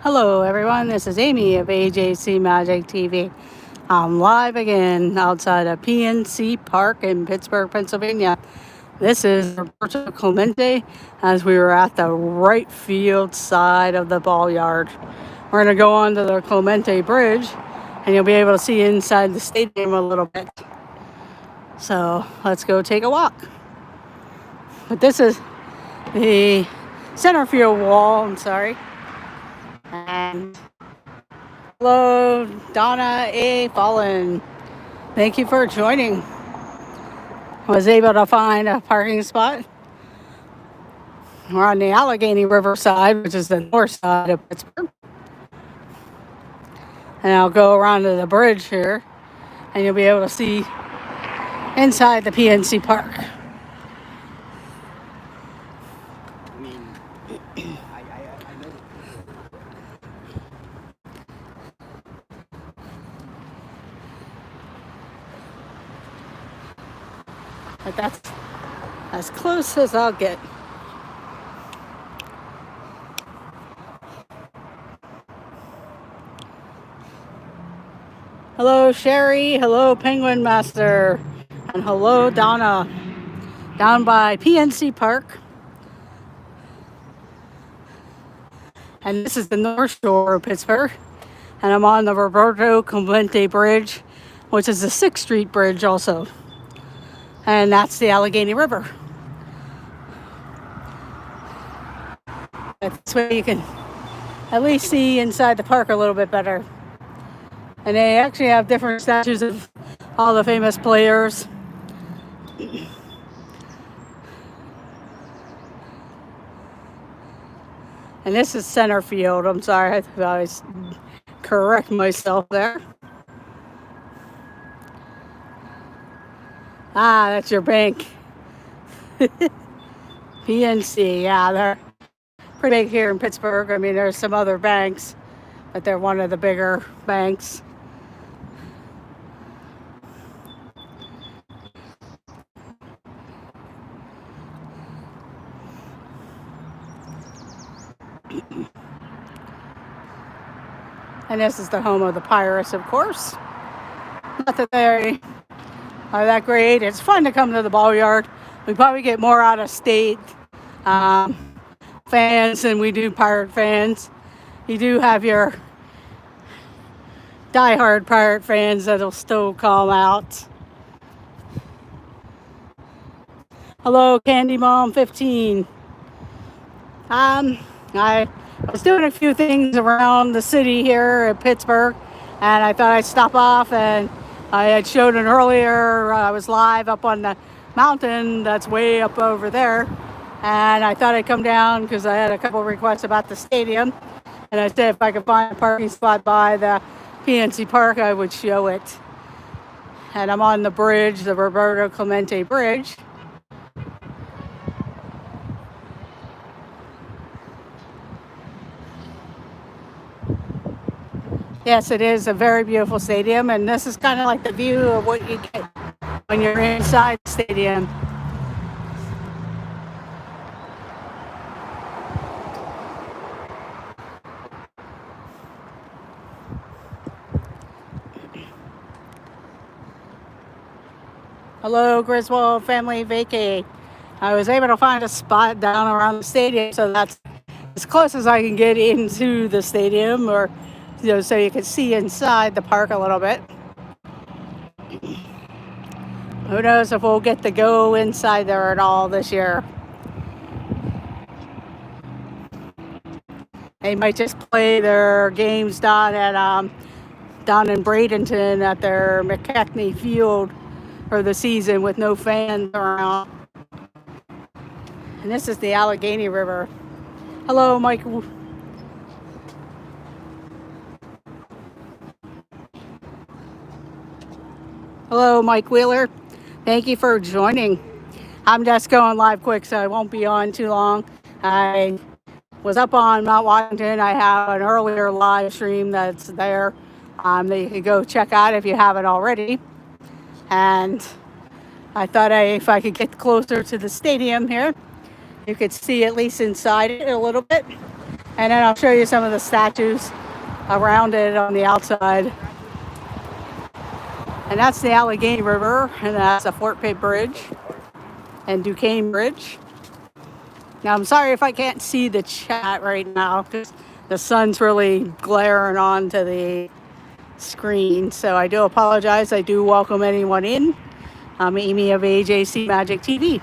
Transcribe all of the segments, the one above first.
Hello, everyone. This is Amy of AJC Magic TV. I'm live again outside of PNC Park in Pittsburgh, Pennsylvania. This is Roberto Clemente as we were at the right field side of the ball yard. We're going to go onto the Clemente Bridge and you'll be able to see inside the stadium a little bit. So let's go take a walk. But this is the center field wall, and hello, Donna A. Fallen. Thank you for joining. I was able to find a parking spot. We're on the Allegheny River side, which is the north side of Pittsburgh. And I'll go around to the bridge here, and you'll be able to see inside the PNC Park. But that's as close as I'll get. Hello, Sherry. Hello, Penguin Master. And hello, Donna. Down by PNC Park. And this is the North Shore of Pittsburgh. And I'm on the Roberto Clemente Bridge, which is the 6th Street Bridge also. And that's the Allegheny River. This way you can at least see inside the park a little bit better. And they actually have different statues of all the famous players. And this is center field. I'm sorry, I have to always correct myself there. Ah, that's your bank. PNC, yeah, they're pretty big here in Pittsburgh. I mean, there's some other banks, but they're one of the bigger banks. And this is the home of the Pirates, of course. Not that they are that great. It's fun to come to the ball yard. We probably get more out of state fans than we do Pirate fans. You do have your diehard Pirate fans that'll still come out. Hello, Candy Mom 15. I was doing a few things around the city here at Pittsburgh, and I thought I'd stop off. And I had showed it earlier. I was live up on the mountain that's way up over there, and I thought I'd come down because I had a couple requests about the stadium. And I said if I could find a parking spot by the PNC Park, I would show it. And I'm on the bridge, the Roberto Clemente Bridge. Yes, it is a very beautiful stadium, and this is kind of like the view of what you get when you're inside the stadium. Hello, Griswold Family Vacay. I was able to find a spot down around the stadium, so that's as close as I can get into the stadium, or so you can see inside the park a little bit. Who knows if we'll get to go inside there at all this year. They might just play their games down in Bradenton at their McCackney Field for the season with no fans around. And this is the Allegheny River. Hello, Mike. Hello, Mike Wheeler. Thank you for joining. I'm just going live quick, so I won't be on too long. I was up on Mount Washington. I have an earlier live stream that's there that you can go check out if you haven't already. And I thought if I could get closer to the stadium here, you could see at least inside it a little bit. And then I'll show you some of the statues around it on the outside. And that's the Allegheny River, and that's the Fort Pitt Bridge and Duquesne Bridge. Now, I'm sorry if I can't see the chat right now because the sun's really glaring onto the screen. So I do apologize. I do welcome anyone in. I'm Amy of AJC Magic TV.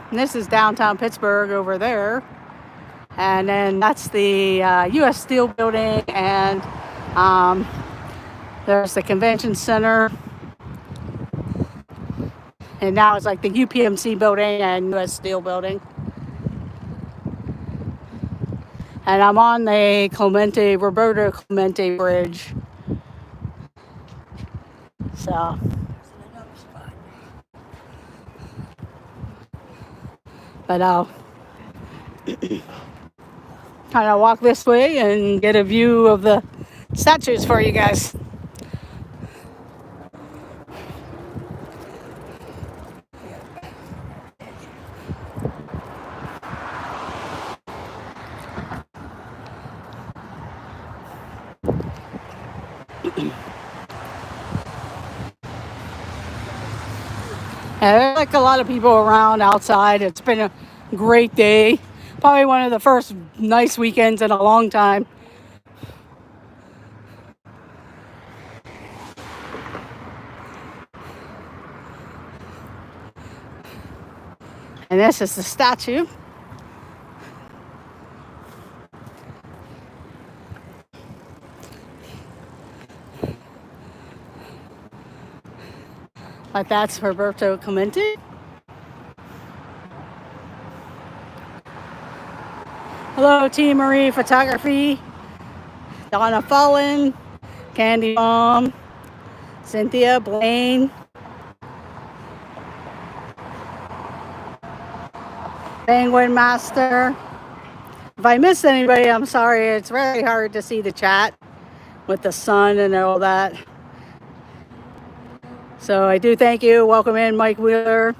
And this is downtown Pittsburgh over there. And then that's the U.S. Steel building, and there's the convention center. And now it's like the UPMC building and U.S. Steel building. And I'm on the Roberto Clemente Bridge. So. But I'll kind of walk this way and get a view of the statues for you guys. There's like a lot of people around outside. It's been a great day. Probably one of the first nice weekends in a long time. And this is the statue. But that's Roberto Clemente. Hello, Team Marie Photography. Donna Fullen, Candy Mom, Cynthia Blaine, Penguin Master. If I missed anybody, I'm sorry. It's very hard to see the chat with the sun and all that. So I do thank you. Welcome in, Mike Wheeler.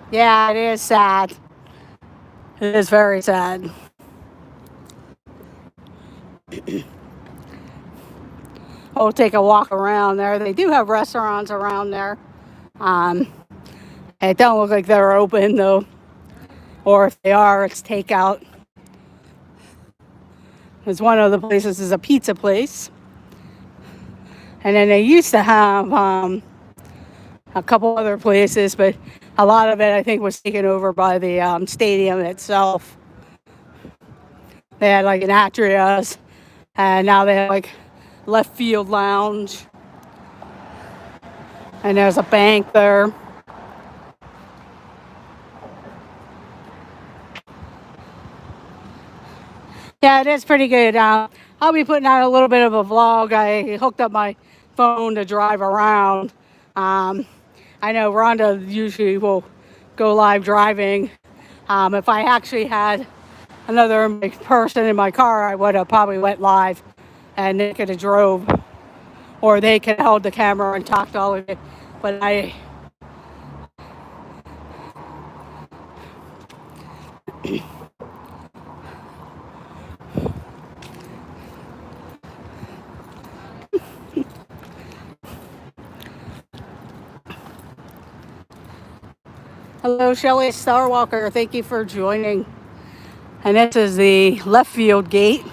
Yeah, it is sad. It is very sad. I'll take a walk around there. They do have restaurants around there. It don't look like they're open though. Or if they are, it's takeout. Because one of the places is a pizza place. And then they used to have a couple other places, but a lot of it I think was taken over by the stadium itself. They had like an Atria's, and now they have like left field lounge. And there's a bank there. Yeah, it is pretty good. I'll be putting out a little bit of a vlog. I hooked up my phone to drive around. I know Rhonda usually will go live driving. If I actually had another person in my car, I would have probably went live and they could have drove. Or they could have held the camera and talked all of it. But Hello, Shelley Starwalker. Thank you for joining. And this is the left field gate.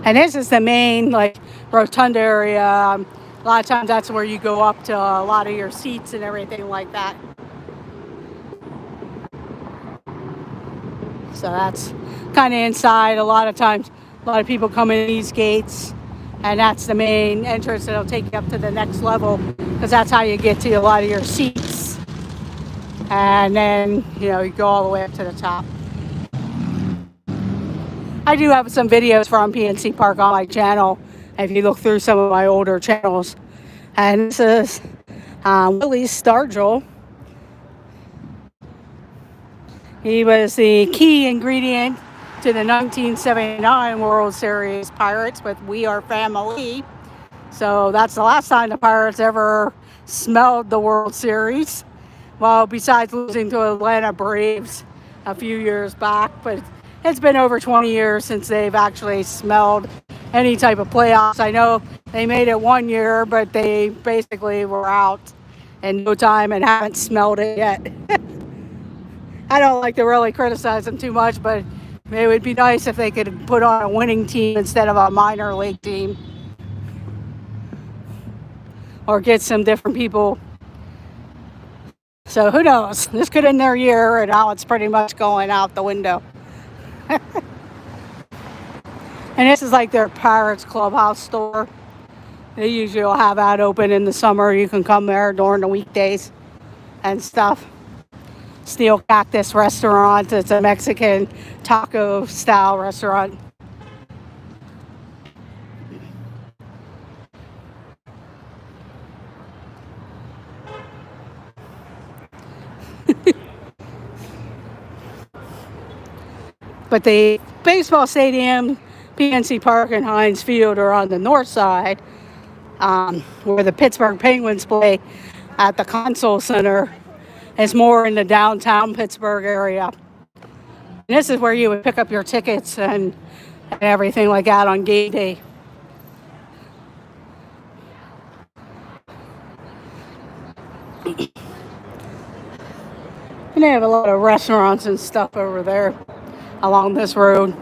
And this is the main rotunda area. A lot of times that's where you go up to a lot of your seats and everything like that. So that's kind of inside. A lot of times, a lot of people come in these gates, and that's the main entrance that'll take you up to the next level, because that's how you get to a lot of your seats. And then, you go all the way up to the top. I do have some videos from PNC Park on my channel if you look through some of my older channels. And this is Willie Stargell. He was the key ingredient to the 1979 World Series Pirates with We Are Family. So that's the last time the Pirates ever smelled the World Series. Well, besides losing to Atlanta Braves a few years back, but it's been over 20 years since they've actually smelled any type of playoffs. I know they made it one year, but they basically were out in no time and haven't smelled it yet. I don't like to really criticize them too much, but it would be nice if they could put on a winning team instead of a minor league team. Or get some different people. So who knows? This could end their year, and now it's pretty much going out the window. And this is like their Pirates Clubhouse store. They usually will have that open in the summer. You can come there during the weekdays and stuff. Steel Cactus Restaurant. It's a Mexican taco style restaurant. But the baseball stadium, PNC Park and Heinz Field are on the north side, where the Pittsburgh Penguins play at the Console Center. It's more in the downtown Pittsburgh area. And this is where you would pick up your tickets and everything like that on game day. And they have a lot of restaurants and stuff over there along this road,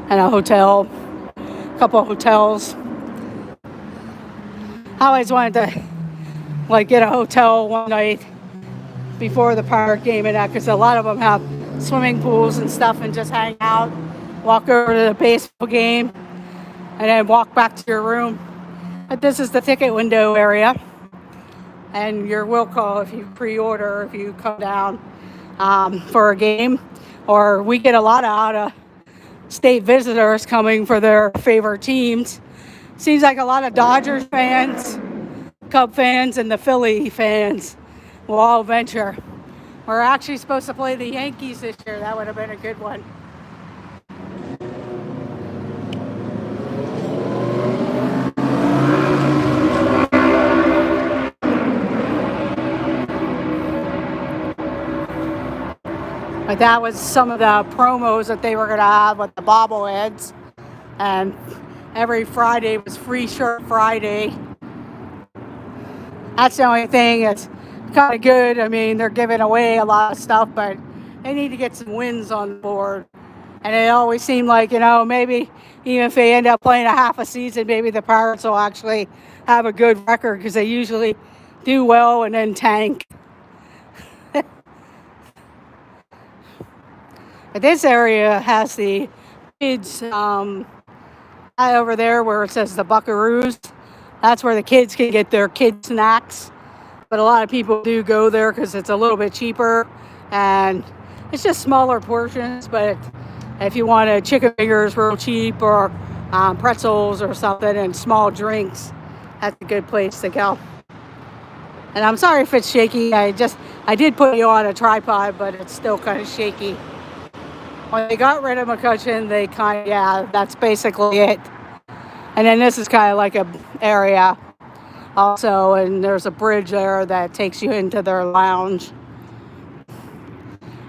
and a hotel, a couple of hotels. I always wanted to get a hotel one night before the Pirate game and that, because a lot of them have swimming pools and stuff, and just hang out, walk over to the baseball game, and then walk back to your room. But this is the ticket window area, and your will call if you pre-order, if you come down for a game. Or we get a lot of out-of-state visitors coming for their favorite teams. Seems like a lot of Dodgers fans, Cub fans, and the Philly fans will all venture. We're actually supposed to play the Yankees this year. That would have been a good one. But that was some of the promos that they were going to have with the bobbleheads. And every Friday was Free Shirt Friday. That's the only thing that's kind of good. I mean, they're giving away a lot of stuff, but they need to get some wins on board. And it always seemed like, maybe even if they end up playing a half a season, maybe the Pirates will actually have a good record, because they usually do well and then tank. But this area has the kids over there where it says the Buckaroos. That's where the kids can get their kid snacks. But a lot of people do go there because it's a little bit cheaper, and it's just smaller portions. But if you want a chicken fingers real cheap, or pretzels or something, and small drinks, that's a good place to go. And I'm sorry if it's shaky. I did put you on a tripod, but it's still kind of shaky. When they got rid of McCutcheon, that's basically it. And then this is kind of like a area also, and there's a bridge there that takes you into their lounge.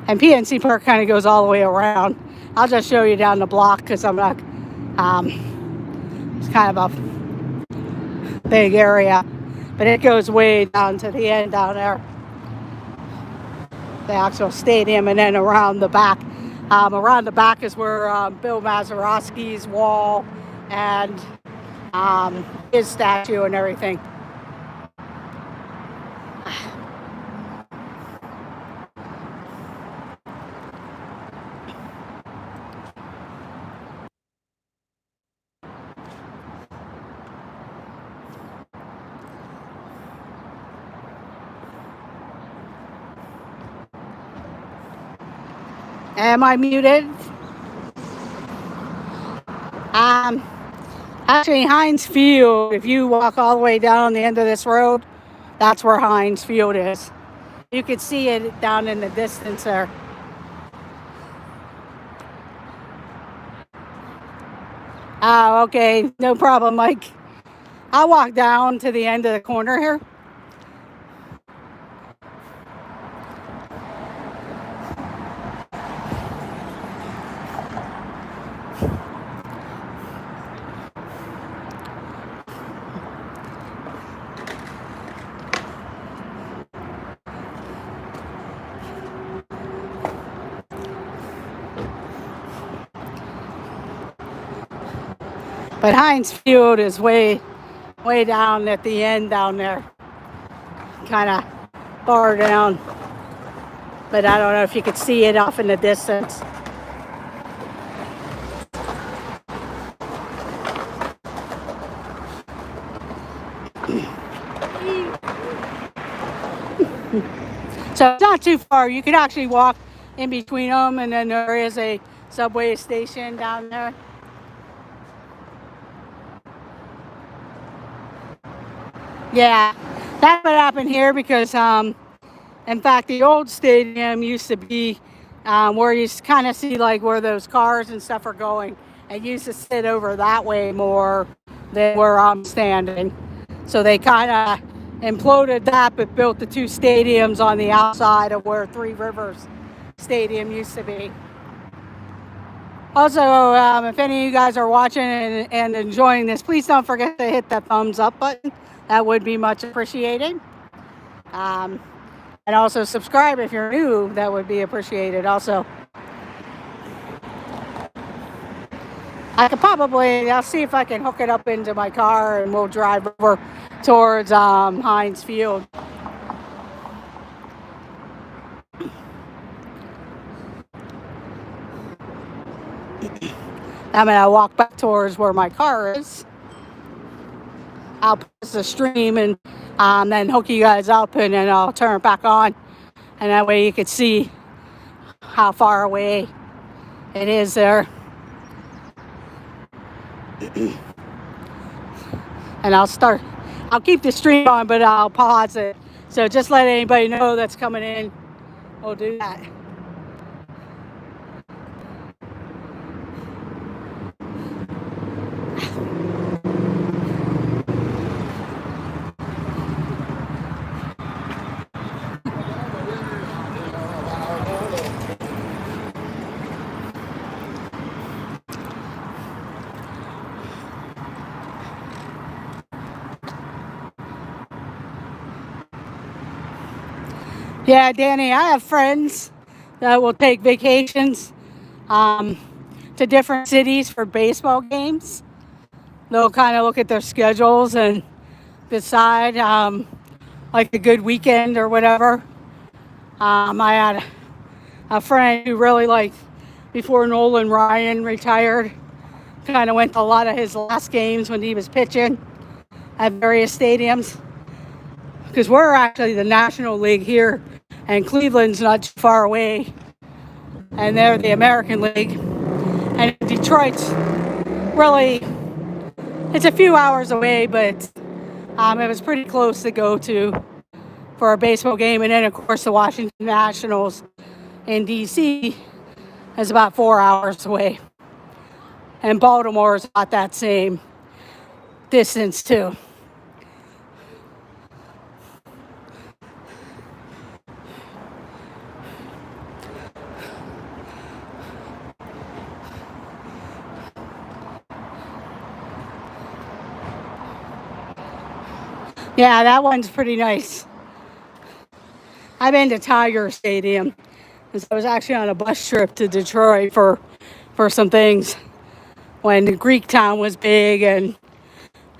And PNC Park kind of goes all the way around. I'll just show you down the block, because I'm not, it's kind of a big area. But it goes way down to the end down there. The actual stadium, and then around the back. Around the back is where Bill Mazeroski's wall and his statue and everything. Am I muted? Actually, Heinz Field, if you walk all the way down the end of this road, that's where Heinz Field is. You can see it down in the distance there. Oh, okay. No problem, Mike. I'll walk down to the end of the corner here. But Heinz Field is way down at the end down there. Kind of far down. But I don't know if you could see it off in the distance. So it's not too far. You could actually walk in between them, and then there is a subway station down there. Yeah, that's what happened here because, in fact, the old stadium used to be where you kind of see like where those cars and stuff are going. It used to sit over that way more than where I'm standing. So they kind of imploded that, but built the two stadiums on the outside of where Three Rivers Stadium used to be. Also, if any of you guys are watching and enjoying this, please don't forget to hit that thumbs up button. That would be much appreciated. And also subscribe if you're new. That would be appreciated also. I'll see if I can hook it up into my car and we'll drive over towards Heinz Field. I'm going to walk back towards where my car is. I'll post the stream and then hook you guys up, and then I'll turn it back on. And that way you can see how far away it is there. And I'll keep the stream on, but I'll pause it. So just let anybody know that's coming in. We'll do that. Yeah, Danny, I have friends that will take vacations to different cities for baseball games. They'll kind of look at their schedules and decide like a good weekend or whatever. I had a friend who really liked, before Nolan Ryan retired, kind of went to a lot of his last games when he was pitching at various stadiums. Because we're actually the National League here, and Cleveland's not too far away, and they're the American League. And Detroit's really, it's a few hours away, but it was pretty close to go to for a baseball game. And then, of course, the Washington Nationals in D.C. is about 4 hours away. And Baltimore is about that same distance, too. Yeah, that one's pretty nice. I've been to Tiger Stadium. I was actually on a bus trip to Detroit for some things when the Greek Town was big and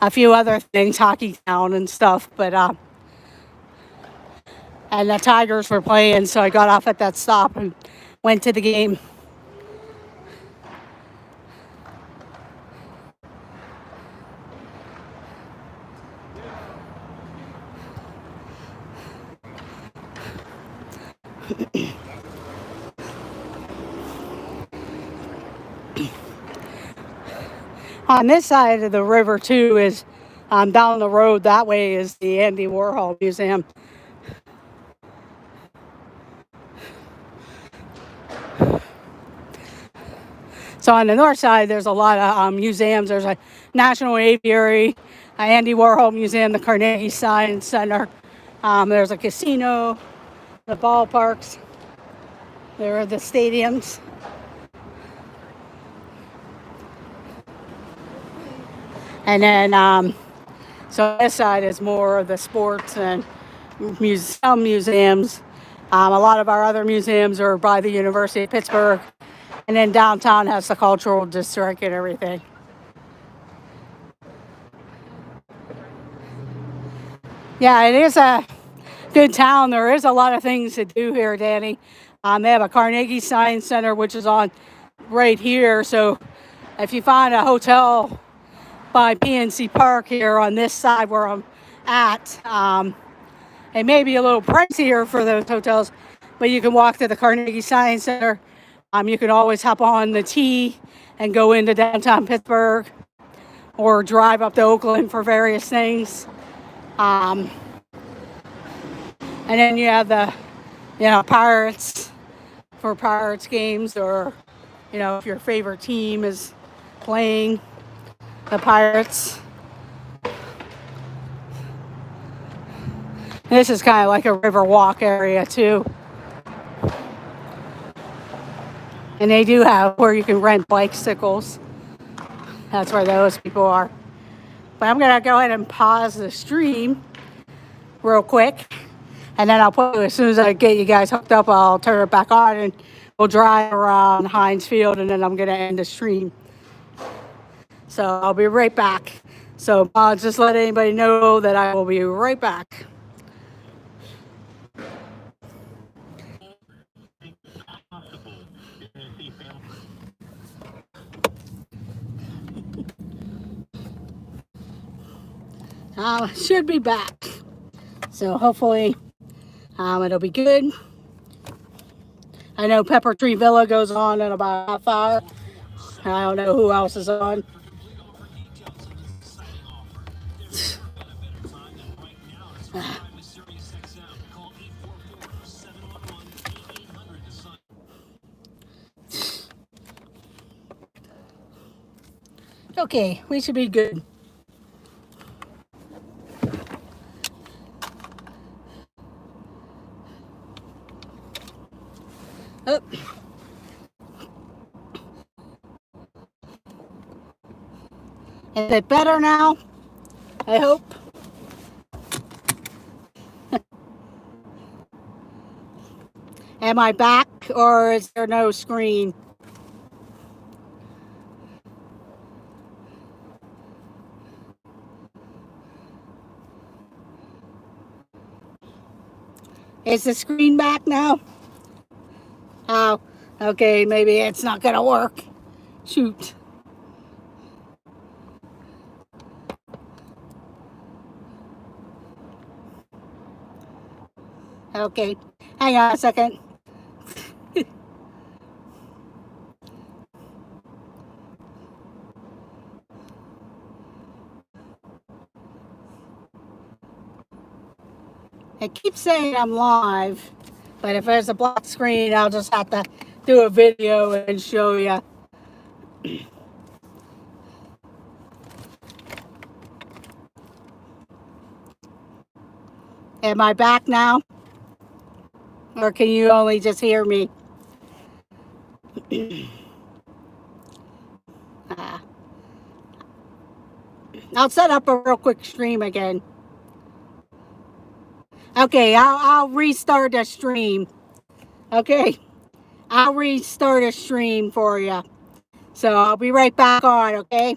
a few other things, Hockey Town and stuff. But and the Tigers were playing, so I got off at that stop and went to the game. On this side of the river too is down the road that way is the Andy Warhol Museum. So on the north side, there's a lot of museums. There's a National Aviary, Andy Warhol Museum, the Carnegie Science Center. There's a casino, the ballparks. There are the stadiums. And then, so this side is more of the sports and some museums. A lot of our other museums are by the University of Pittsburgh. And then downtown has the cultural district and everything. Yeah, it is a good town. There is a lot of things to do here, Danny. They have a Carnegie Science Center, which is on right here. So if you find a hotel by PNC Park here on this side where I'm at, it may be a little pricier for those hotels, but you can walk to the Carnegie Science Center. You can always hop on the T and go into downtown Pittsburgh or drive up to Oakland for various things. And then you have the, Pirates for Pirates games, or, if your favorite team is playing the Pirates. This is kind of like a river walk area too. And they do have where you can rent bicycles. That's where those people are. But I'm going to go ahead and pause the stream real quick. And then as soon as I get you guys hooked up, I'll turn it back on and we'll drive around Heinz Field, and then I'm going to end the stream. So I'll be right back. So I'll just let anybody know that I will be right back. Should be back. So hopefully it'll be good. I know Pepper Tree Villa goes on in about a half hour. I don't know who else is on. Okay, we should be good. Oh. Is it better now? I hope. Am I back, or is there no screen? Is the screen back now? Oh, okay, maybe it's not gonna work. Shoot. Okay, hang on a second. It keeps saying I'm live, but if there's a black screen, I'll just have to do a video and show you. Am I back now? Or can you only just hear me? I'll set up a real quick stream again. Okay, I'll restart the stream. Okay, I'll restart a stream for you. So I'll be right back on, okay?